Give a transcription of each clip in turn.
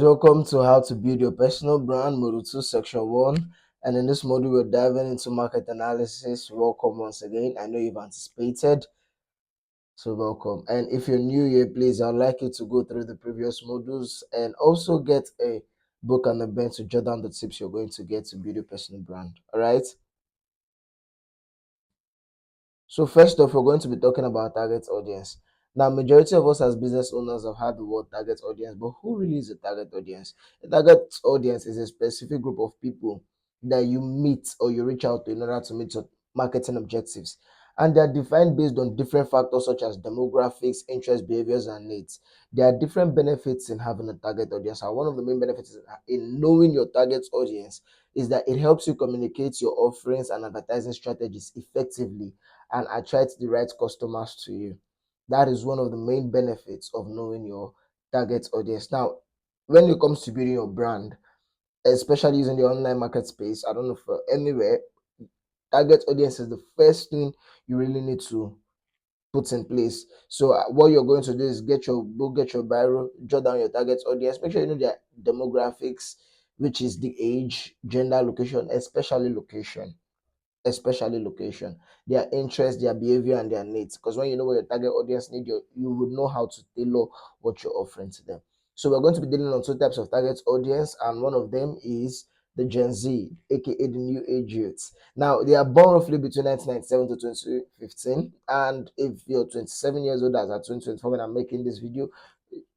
Welcome to How to Build Your Personal Brand, Module 2, Section 1. And in this module, we're diving into market analysis. Welcome once again. I know you've anticipated, so welcome. And if you're new here, please, I'd like you to go through the previous modules and also get a book and a pen to jot down the tips you're going to get to build your personal brand. All right. So first off, we're going to be talking about target audience. Now, majority of us as business owners have heard the word target audience, but who really is a target audience? A target audience is a specific group of people that you meet or you reach out to in order to meet your marketing objectives. And they are defined based on different factors such as demographics, interest, behaviors, and needs. There are different benefits in having a target audience. And one of the main benefits in knowing your target audience is that it helps you communicate your offerings and advertising strategies effectively and attract the right customers to you. That is one of the main benefits of knowing your target audience. Now, when it comes to building your brand, especially using the online market space, I don't know for anywhere, target audience is the first thing you really need to put in place. So what you're going to do is get your book, get your biro, jot down your target audience, make sure you know their demographics, which is the age, gender, location, especially location, their interest, their behavior, and their needs. Because when you know what your target audience need, you would know how to tailor what you're offering to them. So we're going to be dealing on two types of target audience, and one of them is the Gen Z, aka the new age youths. Now they are born roughly between 1997 to 2015, and if you're 27 years old as at 2024 when I'm making this video,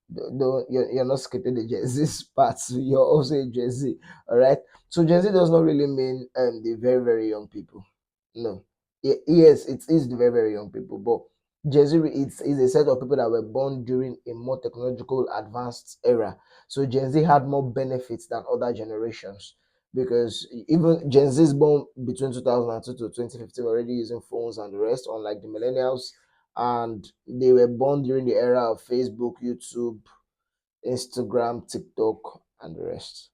you're not skipping the Gen Z part. You're also a Gen Z, all right? So Gen Z does not really mean the very very young people. No, yes, it is the very very young people, but Gen Z is a set of people that were born during a more technological advanced era. So Gen Z had more benefits than other generations because even Gen Z is born between 2002 to 2015 already using phones and the rest, unlike the millennials, and they were born during the era of Facebook, YouTube, Instagram, TikTok, and the rest.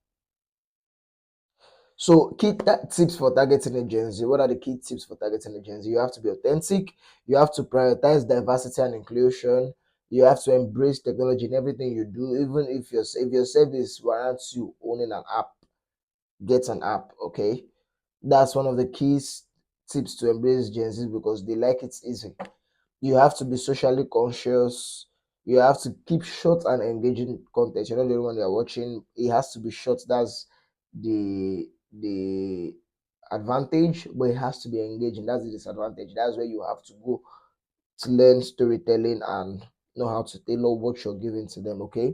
So, tips for targeting a Gen Z. What are the key tips for targeting a Gen Z? You have to be authentic. You have to prioritize diversity and inclusion. You have to embrace technology in everything you do, even if your service warrants you owning an app. Get an app, okay? That's one of the tips to embrace Gen Z because they like it easy. You have to be socially conscious. You have to keep short and engaging content. You're not the only one you're watching. It has to be short. That's the advantage, but it has to be engaging. That's the disadvantage. That's where you have to go to learn storytelling and know how to tailor what you're giving to them. Okay.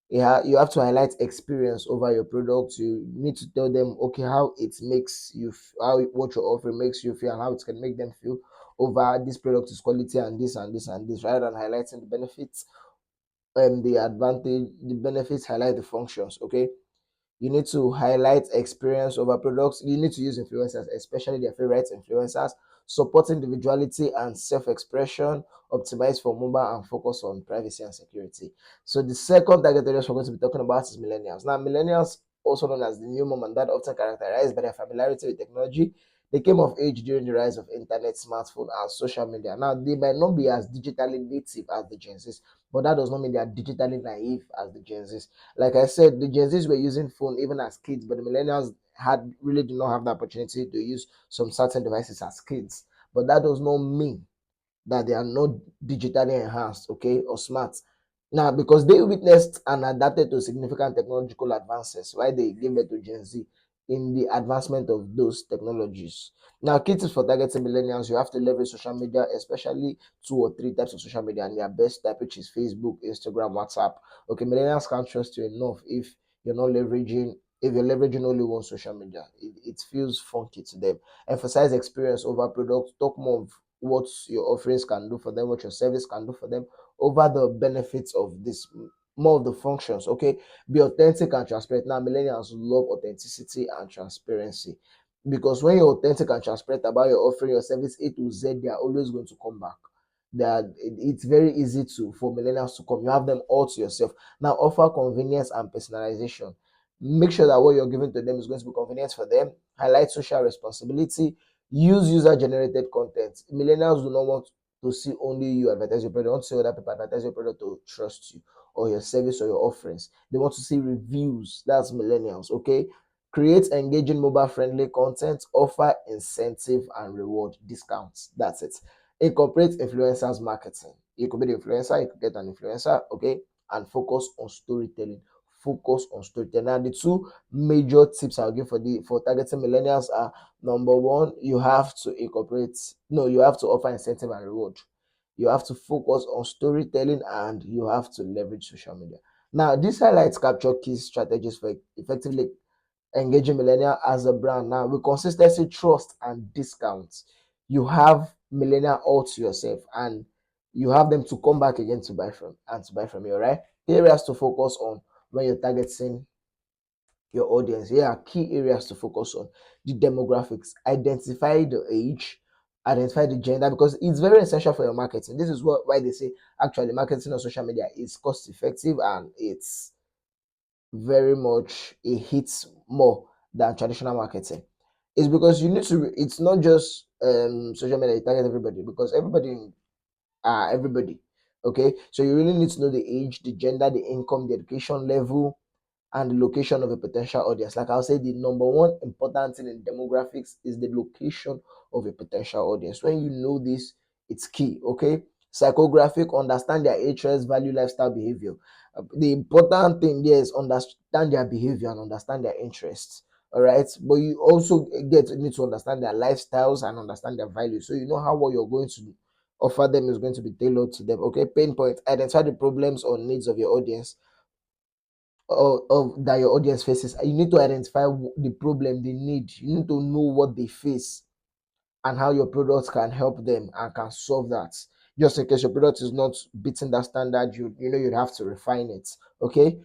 Yeah, you have to highlight experience over your product. You need to tell them, okay, how it makes you, how what you're offering makes you feel, and how it can make them feel over this product is quality and this and this and this, rather than highlighting the benefits. The advantage, the benefits highlight the functions. Okay, you need to highlight experience over products. You need to use influencers, especially their favorite influencers, support individuality and self-expression, optimize for mobile, and focus on privacy and security. So the second target audience we're going to be talking about is millennials. Now, millennials, also known as the new mom and dad, often characterized by their familiarity with technology. They came of age during the rise of internet, smartphone, and social media. Now, they might not be as digitally native as the Gen Zs, but that does not mean they are digitally naive as the Gen Zs. Like I said, the Gen Zs were using phone even as kids, but the millennials did not have the opportunity to use some certain devices as kids. But that does not mean that they are not digitally enhanced, okay, or smart. Now, because they witnessed and adapted to significant technological advances, why they gave birth to Gen Z in the advancement of those technologies. Now, key tips for targeting millennials: you have to leverage social media, especially 2 or 3 types of social media, and their best type, which is Facebook, Instagram, WhatsApp. Okay, millennials can't trust you enough you're not leveraging if you're leveraging only one social media. It feels funky to them. Emphasize experience over product. Talk more of what your offerings can do for them, what your service can do for them, over the benefits of this, more of the functions. Okay, be authentic and transparent. Now, millennials love authenticity and transparency because when you're authentic and transparent about your offering, your service A to Z, they are always going to come back. It's very easy for millennials to come. You have them all to yourself. Now, offer convenience and personalization. Make sure that what you're giving to them is going to be convenient for them. Highlight social responsibility. Use user generated content. Millennials do not want to see only you advertise your product. They want to see other people advertise your product to trust you. or your service or your offerings. They want to see reviews. That's millennials. Okay. Create engaging mobile friendly content, offer incentive and reward discounts. That's it. Incorporate influencers marketing. You could be the influencer, you could get an influencer, okay, and focus on storytelling. Focus on storytelling. Now, the two major tips I'll give for targeting millennials are: number one, you have to you have to offer incentive and reward. You have to focus on storytelling and you have to leverage social media. Now, this highlights capture key strategies for effectively engaging millennial as a brand. Now, with consistency, trust, and discounts, you have millennial all to yourself, and you have them to come back again to buy from you. All right. Areas to focus on when you're targeting your audience. Here are key areas to focus on: the demographics, identify the age, identify the gender, because it's very essential for your marketing. This is why they say actually marketing on social media is cost effective and it's very much, it hits more than traditional marketing. It's because you need to, it's not just social media, you target everybody, because everybody. Okay, so you really need to know the age, the gender, the income, the education level, and the location of a potential audience. Like I'll say, the number one important thing in demographics is the location of a potential audience. When you know this, it's key. Okay. Psychographic, understand their interests, value, lifestyle, behavior. The important thing there is understand their behavior and understand their interests. All right. But you also need to understand their lifestyles and understand their values. So you know how what you're going to offer them is going to be tailored to them. Okay. Pain point, identify the problems or needs of your audience, of that your audience faces. You need to identify the problem they need. You need to know what they face and how your products can help them and can solve that. Just in case your product is not beating that standard, you'd have to refine it. Okay.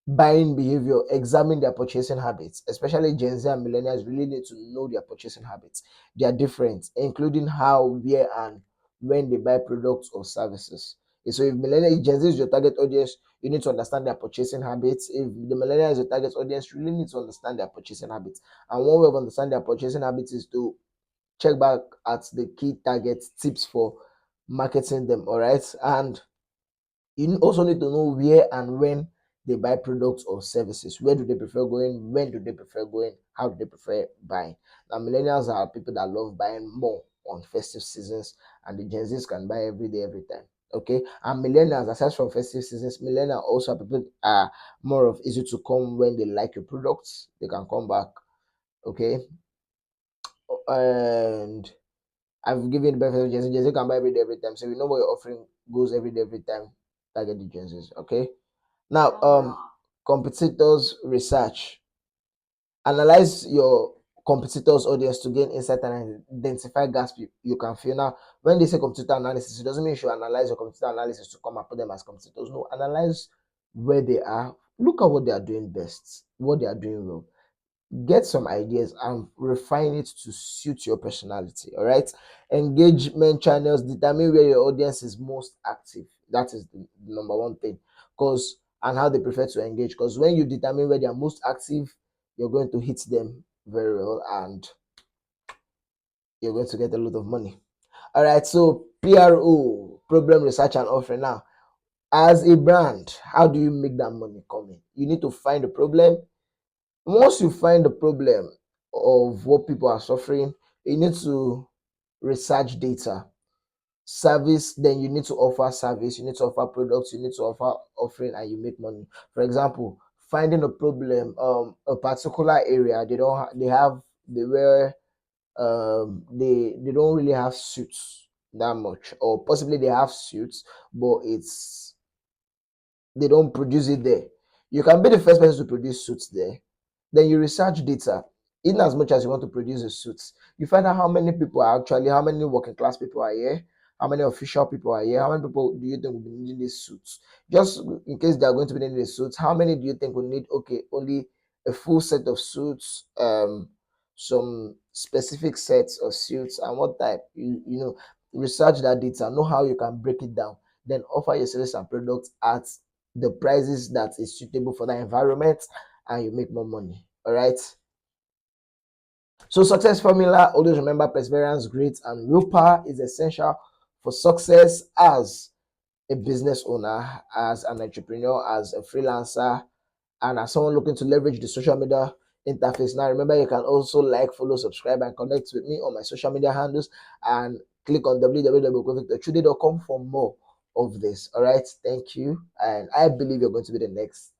Buying behavior, examine their purchasing habits, especially Gen Z and millennials really need to know their purchasing habits. They are different, including how, where, and when they buy products or services. So if millennial Gen Z is your target audience, you need to understand their purchasing habits. If the millennial is your target audience, you really need to understand their purchasing habits. And one way of understanding their purchasing habits is to check back at the key target tips for marketing them. All right. And you also need to know where and when they buy products or services. Where do they prefer going? When do they prefer going? How do they prefer buying? Now, millennials are people that love buying more on festive seasons, and the Gen Zs can buy every day, every time. Okay, and millennials, aside from festive seasons, millennials also are people are more of easy to come when they like your products. They can come back. Okay, and I've given the benefit of Gen Z. Gen Z can buy every day, every time. So we know what your offering goes every day, every time. Target the Gen Zs. Okay. Now, competitors research. Analyze your competitors' audience to gain insight and identify gaps you can feel. Now, when they say competitor analysis, it doesn't mean you should analyze your competitor analysis to come and put them as competitors. No, analyze where they are. Look at what they are doing best, what they are doing well. Get some ideas and refine it to suit your personality. All right. Engagement channels, determine where your audience is most active. That is the number one thing. Because and how they prefer to engage. Because when you determine where they are most active, you're going to hit them very well and you're going to get a lot of money. All right. So PRO, problem research and offering. Now, as a brand, how do you make that money come in? You need to find the problem. Once you find the problem of what people are suffering, you need to research data. Service, then you need to offer service, you need to offer products, you need to offer offering, and you make money. For example, finding a problem, a particular area, they don't they have they wear they don't really have suits that much, or possibly they have suits, but they don't produce it there. You can be the first person to produce suits there. Then you research data. In as much as you want to produce a suit, you find out how many people are actually, how many working class people are here, how many official people are here, how many people do you think will be needing these suits? Just in case they are going to be needing the suits, how many do you think will need? Okay, only a full set of suits, some specific sets of suits, and what type. Research that data, know how you can break it down, then offer your service and products at the prices that is suitable for that environment, and you make more money. All right. So success formula, always remember perseverance, grit, and willpower is essential for success, as a business owner, as an entrepreneur, as a freelancer, and as someone looking to leverage the social media interface. Now, remember, you can also like, follow, subscribe, and connect with me on my social media handles, and click on www.victorchude.com for more of this. All right, thank you, and I believe you're going to be the next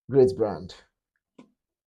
great brand.